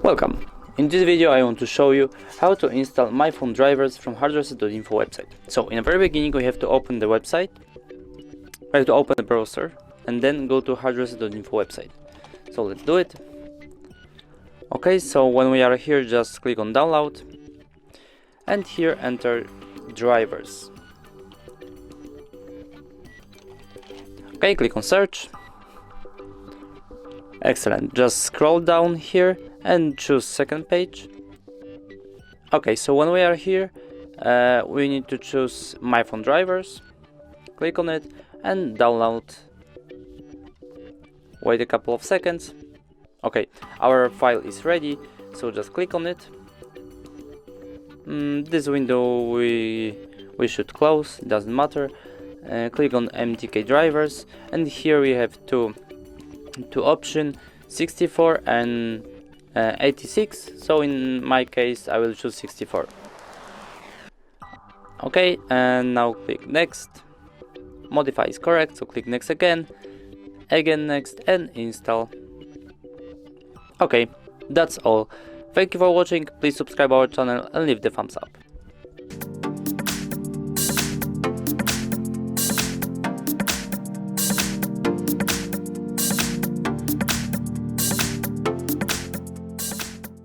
Welcome! In this video I want to show you how to install myPhone drivers from HardReset.Info website. So in the very beginning we have to open the website, we have to open the browser and then go to HardReset.Info website. So let's do it. Okay, so when we are here, just click on download and here enter drivers. Okay, click on search. Excellent, just scroll down here and choose second page. Okay, so when we are here, we need to choose myPhone drivers. Click on it and download. Wait a couple of seconds. Okay, our file is ready, so just click on it. This window we should close, doesn't matter. Click on MTK drivers and here we have two options, 64 and 86. So in my case I will choose 64. Okay, and now click next. Modify is correct, so click next again next and install. Okay, that's all. Thank you for watching. Please subscribe our channel and leave the thumbs up.